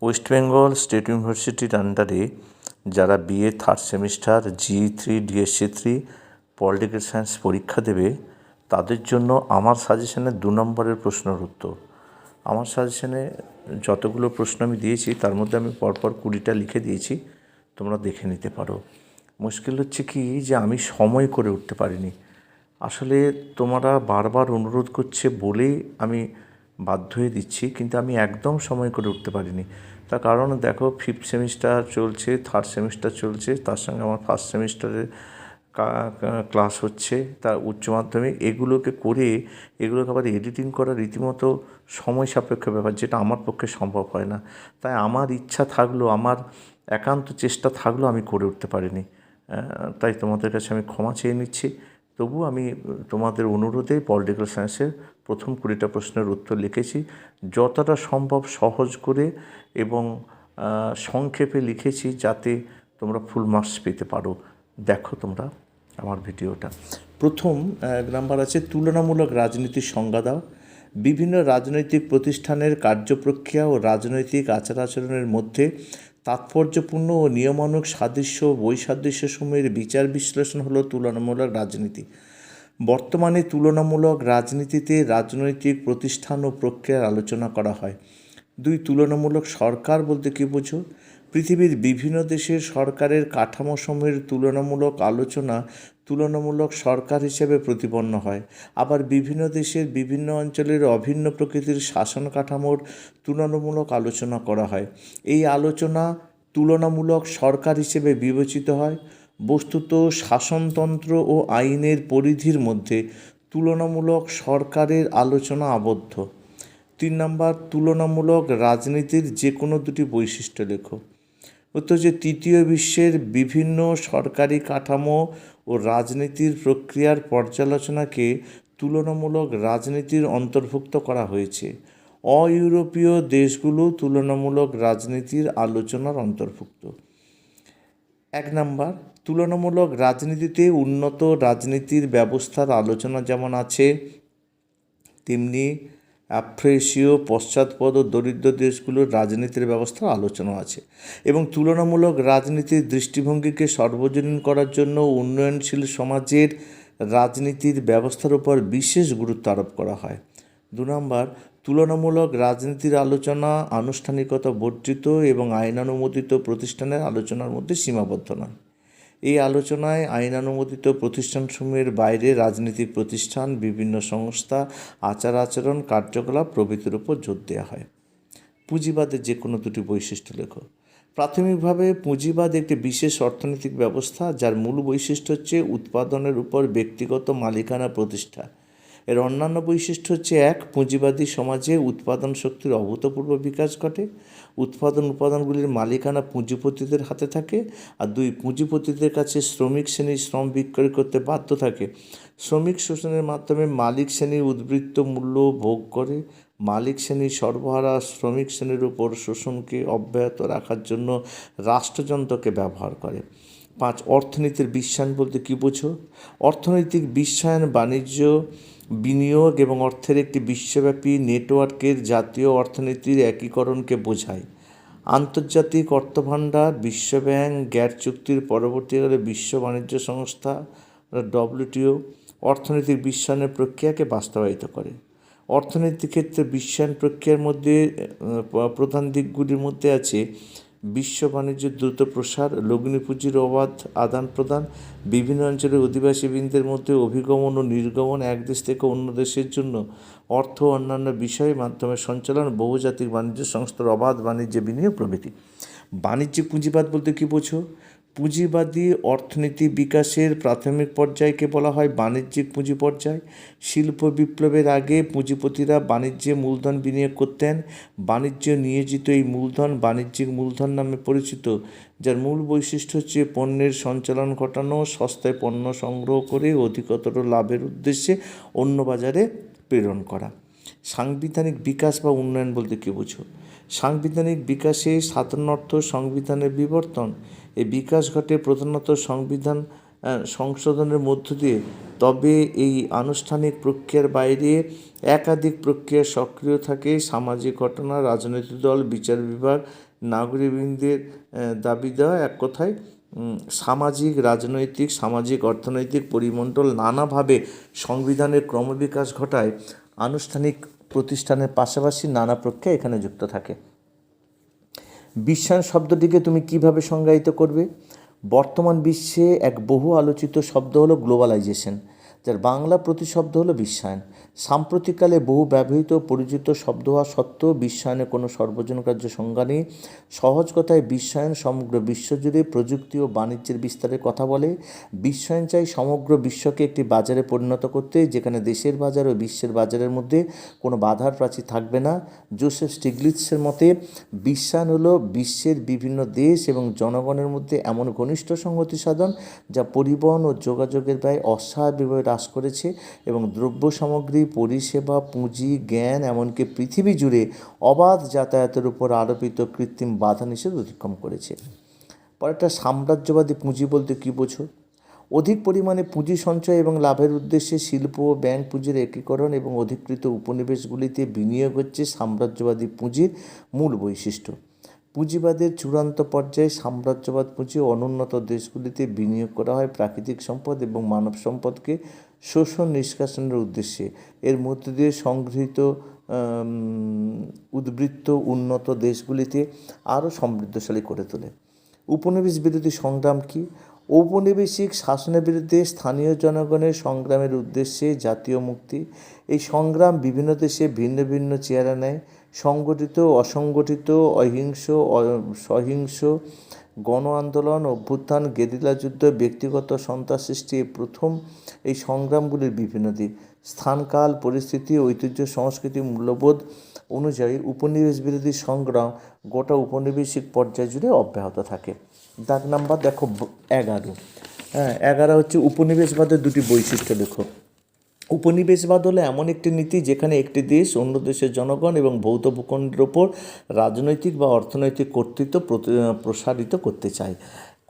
West Bengal state ইউনিভার্সিটির আন্ডারে যারা BA third semester GE3 DSC3 political science পরীক্ষা দেবে তাদের জন্য আমার সাজেশনে 2 নম্বরের প্রশ্নের উত্তর। আমার সাজেশনে যতগুলো প্রশ্ন আমি দিয়েছি তার মধ্যে আমি পরপর 20টা লিখে দিয়েছি, তোমরা দেখে নিতে পারো। মুশকিল হচ্ছে কি যে আমি সময় করে উঠতে পারিনি। আসলে তোমরা বারবার অনুরোধ করছে বলেই আমি বাধ্য হয়ে দিচ্ছি, কিন্তু আমি একদম সময় করে উঠতে পারিনি। তার কারণ দেখো, 5th সেমিস্টার চলছে, 3rd সেমিস্টার চলছে, তার সঙ্গে আমার 1st সেমিস্টারের ক্লাস হচ্ছে, তার উচ্চ মাধ্যমিক, এগুলোকে আবার এডিটিং করা রীতিমতো সময় সাপেক্ষ ব্যাপার, যেটা আমার পক্ষে সম্ভব হয় না। তাই আমার ইচ্ছা থাকলেও, আমার একান্ত চেষ্টা থাকলেও আমি করে উঠতে পারিনি। তাই তোমাদের কাছে আমি ক্ষমা চেয়ে নিচ্ছি। তবু আমি তোমাদের অনুরোধে পলিটিক্যাল সায়েন্সের প্রথম 20টা প্রশ্নের উত্তর লিখেছি, যতটা সম্ভব সহজ করে এবং সংক্ষেপে লিখেছি, যাতে তোমরা ফুল মার্কস পেতে পারো। দেখো তোমরা আমার ভিডিওটা। প্রথম নাম্বার আছে তুলনামূলক রাজনীতির সংজ্ঞা দাও। বিভিন্ন রাজনৈতিক প্রতিষ্ঠানের কার্যপ্রক্রিয়া ও রাজনৈতিক আচার আচরণের মধ্যে তাৎপর্যপূর্ণ ও নিয়মানুগ সাদৃশ্য বৈসাদৃশ্য সমূহের বিচার বিশ্লেষণ হলো তুলনামূলক রাজনীতি। বর্তমানে তুলনামূলক রাজনীতিতে রাজনৈতিক প্রতিষ্ঠান ও প্রক্রিয়ার আলোচনা করা হয়। 2, তুলনামূলক সরকার বলতে কী বোঝো? পৃথিবীর বিভিন্ন দেশের সরকারের কাঠামোসমূহের তুলনামূলক আলোচনা তুলনামূলক সরকার হিসেবে প্রতিপন্ন হয়। আবার বিভিন্ন দেশের বিভিন্ন অঞ্চলের অভিন্ন প্রকৃতির শাসন কাঠামোর তুলনামূলক আলোচনা করা হয়। এই আলোচনা তুলনামূলক সরকার হিসেবে বিবেচিত হয়। বস্তুত শাসনতন্ত্র ও আইনের পরিধির মধ্যে তুলনামূলক সরকারের আলোচনা আবদ্ধ। 3 নম্বর, তুলনামূলক রাজনীতির যে কোনো 2টি বৈশিষ্ট্য লেখো। উত্তর যে তৃতীয় বিশ্বের বিভিন্ন সরকারি কাঠামো ও রাজনীতির প্রক্রিয়ার পর্যালোচনাকে তুলনামূলক রাজনীতির অন্তর্ভুক্ত করা হয়েছে। অইউরোপীয় দেশগুলো তুলনামূলক রাজনীতির আলোচনার অন্তর্ভুক্ত। 1 নম্বর, তুলনামূলক রাজনীতিতে উন্নত রাজনীতির ব্যবস্থার আলোচনা যেমন আছে, তেমনি আফ্রিকীয় পশ্চাৎপদ ও দরিদ্র দেশগুলোর রাজনীতির ব্যবস্থার আলোচনা আছে। এবং তুলনামূলক রাজনীতির দৃষ্টিভঙ্গিকে সর্বজনীন করার জন্য উন্নয়নশীল সমাজের রাজনীতির ব্যবস্থার উপর বিশেষ গুরুত্ব আরোপ করা হয়। 2 নম্বর, তুলনামূলক রাজনীতির আলোচনা আনুষ্ঠানিকতা বর্জিত এবং আইনানুমোদিত প্রতিষ্ঠানের আলোচনার মধ্যে সীমাবদ্ধ নয়। এই আলোচনায় আইনানুমোদিত প্রতিষ্ঠানসমূহের বাইরে রাজনৈতিক প্রতিষ্ঠান, বিভিন্ন সংস্থা, আচার আচরণ, কার্যকলাপ প্রভৃতির উপর জোর দেওয়া হয়। পুঁজিবাদের যে কোনো 2টি বৈশিষ্ট্য লেখো। প্রাথমিকভাবে পুঁজিবাদ একটি বিশেষ অর্থনৈতিক ব্যবস্থা, যার মূল বৈশিষ্ট্য হচ্ছে উৎপাদনের উপর ব্যক্তিগত মালিকানা প্রতিষ্ঠা। এর অন্যান্য বৈশিষ্ট্য হচ্ছে: 1, পুঁজিবাদী সমাজে উৎপাদন শক্তির অভূতপূর্ব বিকাশ ঘটে। উপাদানগুলির মালিকানা পুঁজিপতিদের হাতে থাকে। আর 2, পুঁজিপতিদের কাছে শ্রমিক শ্রেণী শ্রম বিক্রয় করতে বাধ্য থাকে। শ্রমিক শোষণের মাধ্যমে মালিক শ্রেণীর উদ্বৃত্ত মূল্য ভোগ করে। মালিক শ্রেণীর সর্বহারা শ্রমিক শ্রেণীর উপর শোষণকে অব্যাহত রাখার জন্য রাষ্ট্রযন্ত্রকে ব্যবহার করে। 5, অর্থনীতির বিশ্বায়ন বলতে কী বোঝো? অর্থনৈতিক বিশ্বায়ন বাণিজ্য, বিনিয়োগ এবং অর্থের একটি বিশ্বব্যাপী নেটওয়ার্কের জাতীয় অর্থনীতির একীকরণকে বোঝায়। আন্তর্জাতিক অর্থভাণ্ডার, বিশ্বব্যাংক, গ্যাট চুক্তির পরবর্তীকালে বিশ্ব বাণিজ্য সংস্থা WTO অর্থনৈতিক বিশ্বায়নের প্রক্রিয়াকে বাস্তবায়িত করে। অর্থনৈতিক ক্ষেত্রে বিশ্বায়ন প্রক্রিয়ার মধ্যে প্রধান দিকগুলির মধ্যে আছে: বিশ্ব বাণিজ্যের দ্রুত প্রসার, লগ্নি পুঁজির অবাধ আদান প্রদান, বিভিন্ন অঞ্চলের অধিবাসীবৃন্দের মধ্যে অভিগমন ও নির্গমন, এক দেশ থেকে অন্য দেশের জন্য অর্থ ও অন্যান্য বিষয়ের মাধ্যমে সঞ্চালন, বহুজাতিক বাণিজ্য সংস্থার অবাধ বাণিজ্য বিনিয়োগ প্রভৃতি। বাণিজ্যিক পুঁজিবাদ বলতে কী বোঝো? পুঁজিবাদী অর্থনীতি বিকাশের প্রাথমিক পর্যায়কে বলা হয় বাণিজ্যিক পুঁজি পর্যায়। শিল্প বিপ্লবের আগে পুঁজিপতিরা বাণিজ্যে মূলধন বিনিয়োগ করতেন। বাণিজ্য নিয়োজিত এই মূলধন বাণিজ্যিক মূলধন নামে পরিচিত, যার মূল বৈশিষ্ট্য হচ্ছে পণ্যের সঞ্চালন ঘটানো, সস্তায় পণ্য সংগ্রহ করে অধিকতর লাভের উদ্দেশ্যে অন্য বাজারে প্রেরণ করা। সাংবিধানিক বিকাশ বা উন্নয়ন বলতে কী বোঝো? সাংবিধানিক বিকাশে সাধারণ অর্থ সংবিধানের বিবর্তন। এই বিকাশ ঘটে প্রধানত সংবিধান সংশোধনের মধ্য দিয়ে। তবে এই আনুষ্ঠানিক প্রক্রিয়ার বাইরে একাধিক প্রক্রিয়া সক্রিয় থাকে: সামাজিক ঘটনা, রাজনৈতিক দল, বিচার বিভাগ, নাগরিকবৃন্দের দাবি দেওয়া, এক কথায় সামাজিক, রাজনৈতিক, সামাজিক, অর্থনৈতিক পরিমণ্ডল নানাভাবে সংবিধানের ক্রমবিকাশ ঘটায় আনুষ্ঠানিক প্রতিষ্ঠানের পাশাপাশি নানা প্রক্রিয়া এখানে যুক্ত থাকে। বিশ্বায়ন শব্দটিকে তুমি কিভাবে সংজ্ঞায়িত করবে? বর্তমান বিশ্বে এক বহু আলোচিত শব্দ হলো গ্লোবালাইজেশন, যার বাংলা প্রতিশব্দ হলো বিশ্বায়ন। সাম্প্রতিককালে বহু ব্যবহৃত পরিচিত শব্দ হওয়া সত্ত্বেও বিশ্বায়নের কোনো সর্বজনগ্রাহ্য সংজ্ঞা নেই। সহজ কথায় বিশ্বায়ন সমগ্র বিশ্বজুড়ে প্রযুক্তি ও বাণিজ্যের বিস্তারের কথা বলে। বিশ্বায়ন চাই সমগ্র বিশ্বকে একটি বাজারে পরিণত করতে, যেখানে দেশের বাজার ও বিশ্বের বাজারের মধ্যে কোনো বাধার প্রাচীর থাকবে না। জোসেফ স্টিগলিৎসের মতে বিশ্বায়ন হলো বিশ্বের বিভিন্ন দেশ এবং জনগণের মধ্যে এমন ঘনিষ্ঠ সংহতি সাধন যা পরিবহন ও যোগাযোগের ব্যয় অস্বাভাবিকভাবে হ্রাস করেছে এবং দ্রব্য সামগ্রী, পরিষেবা, পুঁজি, জ্ঞান, এমনকি পৃথিবী জুড়ে অবাধ যাতায়াতের উপর আরোপিত কৃত্রিম বাধা নিষেধ অতিক্রম করেছে। পরেরটা, সাম্রাজ্যবাদী পুঁজি বলতে কী বোঝো? অধিক পরিমাণে পুঁজি সঞ্চয় এবং লাভের উদ্দেশ্যে শিল্প ও ব্যাংক পুঁজির একীকরণ এবং অধিকৃত উপনিবেশগুলিতে বিনিয়োগ হচ্ছে সাম্রাজ্যবাদী পুঁজির মূল বৈশিষ্ট্য। পুঁজিবাদের চূড়ান্ত পর্যায়ে সাম্রাজ্যবাদ পুঁজি অনুন্নত দেশগুলিতে বিনিয়োগ করা হয় প্রাকৃতিক সম্পদ এবং মানব সম্পদকে শোষণ নিষ্কাশনের উদ্দেশ্যে। এর মধ্য দিয়ে সংগৃহীত উদ্বৃত্ত উন্নত দেশগুলিতে আরও সমৃদ্ধশালী করে তোলে। উপনিবেশ বিরোধী সংগ্রাম কি? ঔপনিবেশিক শাসনের বিরুদ্ধে স্থানীয় জনগণের সংগ্রামের উদ্দেশ্যে জাতীয় মুক্তি। এই সংগ্রাম বিভিন্ন দেশে ভিন্ন ভিন্ন চেহারা নেয়। সংগঠিত, অসংগঠিত, অহিংস, সহিংস, গণ আন্দোলন, অভ্যুত্থান, গেরিলা যুদ্ধ, ব্যক্তিগত সন্ত্রাস সৃষ্টি প্রথম এই সংগ্রামগুলির বিভিন্ন দিক। স্থানকাল, পরিস্থিতি, ঐতিহ্য, সংস্কৃতি, মূল্যবোধ অনুযায়ী উপনিবেশ বিরোধী সংগ্রাম গোটা উপনিবেশিক পর্যায় জুড়ে অব্যাহত থাকে। দাগ নাম্বার দেখো 11। 11 হচ্ছে উপনিবেশবাদের দুটি বৈশিষ্ট্য লেখো। উপনিবেশবাদ হলো এমন একটি নীতি যেখানে একটি দেশ অন্য দেশের জনগণ এবং ভৌত ভূখণ্ডের ওপর রাজনৈতিক বা অর্থনৈতিক কর্তৃত্ব প্রসারিত করতে চায়।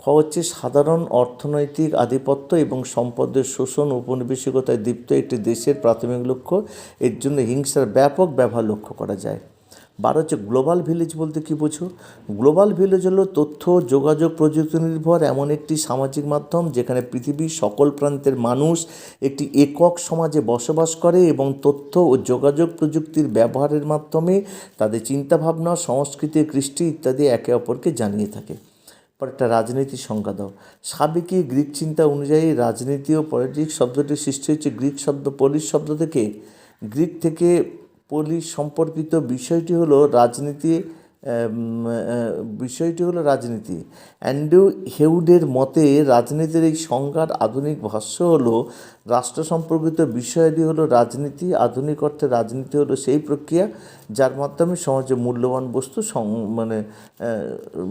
হচ্ছে সাধারণ অর্থনৈতিক আধিপত্য এবং সম্পদের শোষণ উপনিবেশিকতায় দীপ্ত একটি দেশের প্রাথমিক লক্ষ্য। এর জন্য হিংসার ব্যাপক ব্যবহার লক্ষ্য করা যায়। 12 হচ্ছে গ্লোবাল ভিলেজ বলতে কী বোঝো? গ্লোবাল ভিলেজ হলো তথ্য যোগাযোগ প্রযুক্তি নির্ভর এমন একটি সামাজিক মাধ্যম যেখানে পৃথিবীর সকল প্রান্তের মানুষ একটি একক সমাজে বসবাস করে এবং তথ্য ও যোগাযোগ প্রযুক্তির ব্যবহারের মাধ্যমে তাদের চিন্তাভাবনা, সংস্কৃতি, কৃষ্টি ইত্যাদি একে অপরকে জানিয়ে থাকে। পরে একটা রাজনীতির সংজ্ঞা দাও। সাবেকি গ্রিক চিন্তা অনুযায়ী রাজনীতি ও পলিটিক্স শব্দটি সৃষ্টি হচ্ছে গ্রিক শব্দ পলিস শব্দ থেকে। গ্রিক থেকে পলিস সম্পর্কিত বিষয়টি হলো রাজনীতি। অ্যান্ড্রু হেউডের মতে রাজনীতির এই সংজ্ঞার আধুনিক ভাষ্য হলো রাষ্ট্র সম্পর্কিত বিষয়াদি হলো রাজনীতি। আধুনিক অর্থে রাজনীতি হলো সেই প্রক্রিয়া যার মাধ্যমে সমাজে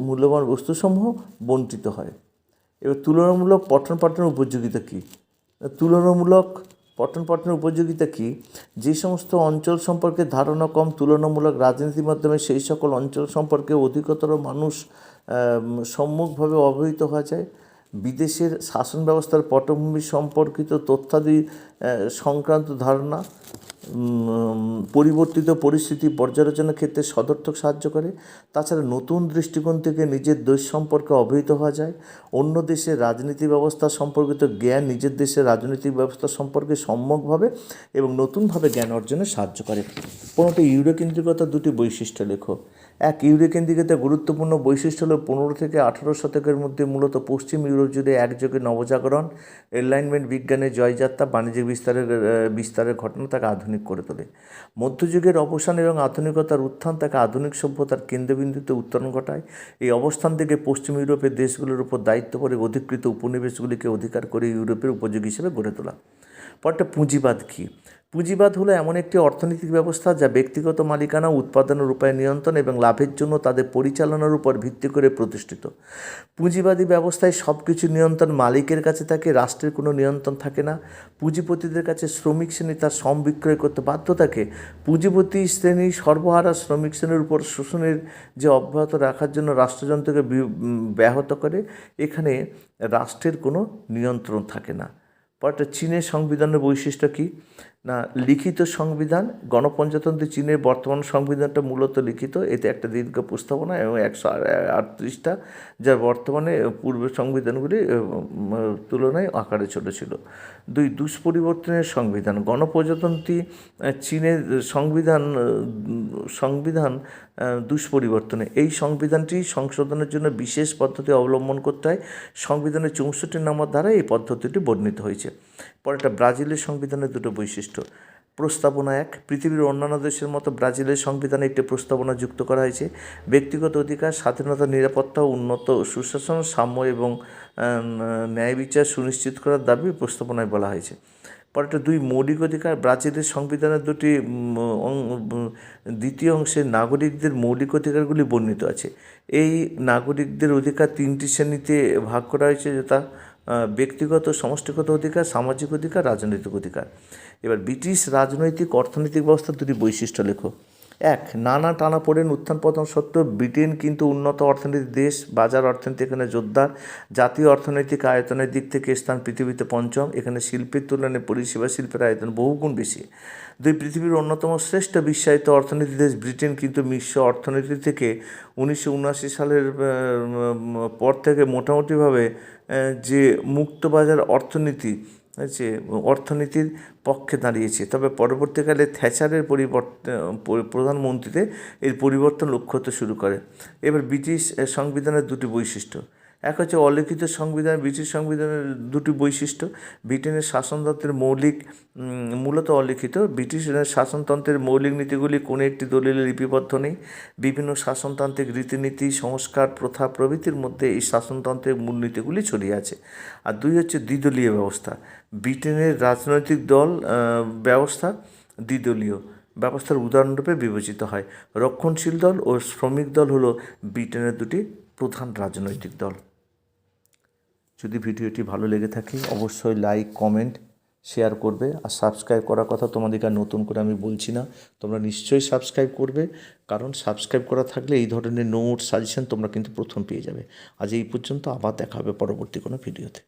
মূল্যবান বস্তুসমূহ বণ্টিত হয়। এবার তুলনামূলক পঠন পাঠনের উপযোগিতা কী? তুলনামূলক পঠন পাঠনের উপযোগিতা কী? যে সমস্ত অঞ্চল সম্পর্কে ধারণা কম, তুলনামূলক রাজনীতির মাধ্যমে সেই সকল অঞ্চল সম্পর্কে অধিকতর মানুষ সম্মুখভাবে অবহিত হওয়া যায়। বিদেশের শাসন ব্যবস্থার পটভূমি সম্পর্কিত তথ্যাদি সংক্রান্ত ধারণা পরিবর্তিত পরিস্থিতি পর্যালোচনার ক্ষেত্রে সদর্থক সাহায্য করে। তাছাড়া নতুন দৃষ্টিকোণ থেকে নিজের দেশ সম্পর্কে অবহিত হওয়া যায়। অন্য দেশের রাজনীতি ব্যবস্থা সম্পর্কিত জ্ঞান নিজের দেশের রাজনৈতিক ব্যবস্থা সম্পর্কে সম্যকভাবে এবং নতুনভাবে জ্ঞান অর্জনে সাহায্য করে। 15টি ইউরোকেন্দ্রিকতার দুটি বৈশিষ্ট্য লেখো। 1, ইউরোকেন্দ্রিকতার গুরুত্বপূর্ণ বৈশিষ্ট্য হল 15 থেকে 18 শতকের মধ্যে মূলত পশ্চিম ইউরোপ জুড়ে একযোগে নবজাগরণ, এনলাইনমেন্ট, বিজ্ঞানের জয়যাত্রা, বাণিজ্যিক বিস্তারের ঘটনা তাকে আধুনিক করে তোলে। মধ্যযুগের অবসান এবং আধুনিকতার উত্থান তাকে আধুনিক সভ্যতার কেন্দ্রবিন্দুতে উত্তরণ ঘটায়। এই অবস্থান থেকে পশ্চিম ইউরোপের দেশগুলোর উপর দায়িত্ব করে অধিকৃত উপনিবেশগুলিকে অধিকার করে ইউরোপের উপযোগী হিসেবে গড়ে তোলা। পরটা পুঁজিবাদ কী? পুঁজিবাদ হলো এমন একটি অর্থনৈতিক ব্যবস্থা যা ব্যক্তিগত মালিকানা, উৎপাদনের উপায় নিয়ন্ত্রণ এবং লাভের জন্য তাদের পরিচালনার উপর ভিত্তি করে প্রতিষ্ঠিত। পুঁজিবাদী ব্যবস্থায় সব কিছু নিয়ন্ত্রণ মালিকের কাছে থাকে, রাষ্ট্রের কোনো নিয়ন্ত্রণ থাকে না। পুঁজিপতিদের কাছে শ্রমিক শ্রেণী তার শ্রম বিক্রয় করতে বাধ্য থাকে। পুঁজিপতি শ্রেণী সর্বহারা শ্রমিক শ্রেণীর উপর শোষণের যে অব্যাহত রাখার জন্য রাষ্ট্রযন্ত্রকে ব্যাহত করে। এখানে রাষ্ট্রের কোনো নিয়ন্ত্রণ থাকে না। পরটা চীনের সংবিধানের বৈশিষ্ট্য কী? না লিখিত সংবিধান। গণপ্রজাতন্ত্রী চীনের বর্তমান সংবিধানটা মূলত লিখিত, এতে একটা দীর্ঘ প্রস্তাবনা এবং 138টা, যার বর্তমানে পূর্বের সংবিধানগুলি তুলনায় আকারে ছোট ছিল। 2 দুষ্পরিবর্তনের সংবিধান। গণপ্রজাতন্ত্রী চীনের সংবিধান দুষ্পরিবর্তনে এই সংবিধানটি সংশোধনের জন্য বিশেষ পদ্ধতি অবলম্বন করতে হয়। সংবিধানের 64 নম্বর ধারায় এই পদ্ধতিটি বর্ণিত হয়েছে। পরেরটা ব্রাজিলের সংবিধানের 2টো বৈশিষ্ট্য। প্রস্তাবনা 1, পৃথিবীর অন্যান্য দেশের মতো ব্রাজিলের সংবিধানে একটি প্রস্তাবনা যুক্ত করা হয়েছে। ব্যক্তিগত অধিকার, স্বাধীনতা, নিরাপত্তা, উন্নত সুশাসন, সাম্য এবং ন্যায় বিচার সুনিশ্চিত করার দাবি প্রস্তাবনায় বলা হয়েছে। পরেরটা 2 মৌলিক অধিকার। ব্রাজিলের সংবিধানের 2টি দ্বিতীয় অংশে নাগরিকদের মৌলিক অধিকারগুলি বর্ণিত আছে। এই নাগরিকদের অধিকার 3টি শ্রেণীতে ভাগ করা হয়েছে, যথা ব্যক্তিগত, সমষ্টিগত অধিকার, সামাজিক অধিকার, রাজনৈতিক অধিকার। এবার ব্রিটিশ রাজনৈতিক অর্থনৈতিক ব্যবস্থার 2টি বৈশিষ্ট্য লেখো। 1, নানা টানাপোড়েন উত্থান পতন সত্ত্বেও ব্রিটেন কিন্তু উন্নত অর্থনীতির দেশ। বাজার অর্থনীতি এখানে জোরদার। জাতীয় অর্থনৈতিক আয়তনের দিক থেকে স্থান পৃথিবীতে 5ম। এখানে শিল্পের তুলনায় পরিষেবা শিল্পের আয়তন বহুগুণ বেশি। 2, পৃথিবীর অন্যতম শ্রেষ্ঠ বিশ্বায়িত অর্থনীতি দেশ ব্রিটেন কিন্তু বিশ্ব অর্থনীতি থেকে 1979 সালের পর থেকে মোটামুটিভাবে যে মুক্তবাজার অর্থনীতির পক্ষে দাঁড়িয়েছে। তবে পরবর্তীকালে থ্যাচারের প্রধানমন্ত্রীতে এর পরিবর্তন লক্ষ্য হতে শুরু করে। এবার ব্রিটিশ সংবিধানের 2টি বৈশিষ্ট্য। 1 হচ্ছে অলিখিত সংবিধান। ব্রিটিশ সংবিধানের 2টি বৈশিষ্ট্য। ব্রিটেনের শাসনতন্ত্রের মূলত অলিখিত। ব্রিটিশ শাসনতন্ত্রের মৌলিক নীতিগুলি কোনো একটি দলিলে লিপিবদ্ধ নেই। বিভিন্ন শাসনতান্ত্রিক রীতিনীতি, সংস্কার, প্রথা প্রভৃতির মধ্যে এই শাসনতন্ত্রের মূলনীতিগুলি ছড়িয়ে আছে। আর 2 হচ্ছে দ্বিদলীয় ব্যবস্থা। ব্রিটেনের রাজনৈতিক দল ব্যবস্থা দ্বিদলীয় ব্যবস্থার উদাহরণরূপে বিবেচিত হয়। রক্ষণশীল দল ও শ্রমিক দল হলো ব্রিটেনের 2টি প্রধান রাজনৈতিক দল। যদি ভিডিওটি ভালো লেগে থাকে অবশ্যই লাইক, কমেন্ট, শেয়ার করবে। আর সাবস্ক্রাইব করার কথা তোমাদেরকে আর নতুন করে আমি বলছি না, তোমরা নিশ্চয়ই সাবস্ক্রাইব করবে, কারণ সাবস্ক্রাইব করা থাকলে এই ধরনের নোট, সাজেশন তোমরা কিন্তু প্রথম পেয়ে যাবে। আজ এই পর্যন্ত, আবার দেখা হবে পরবর্তী কোনো ভিডিওতে।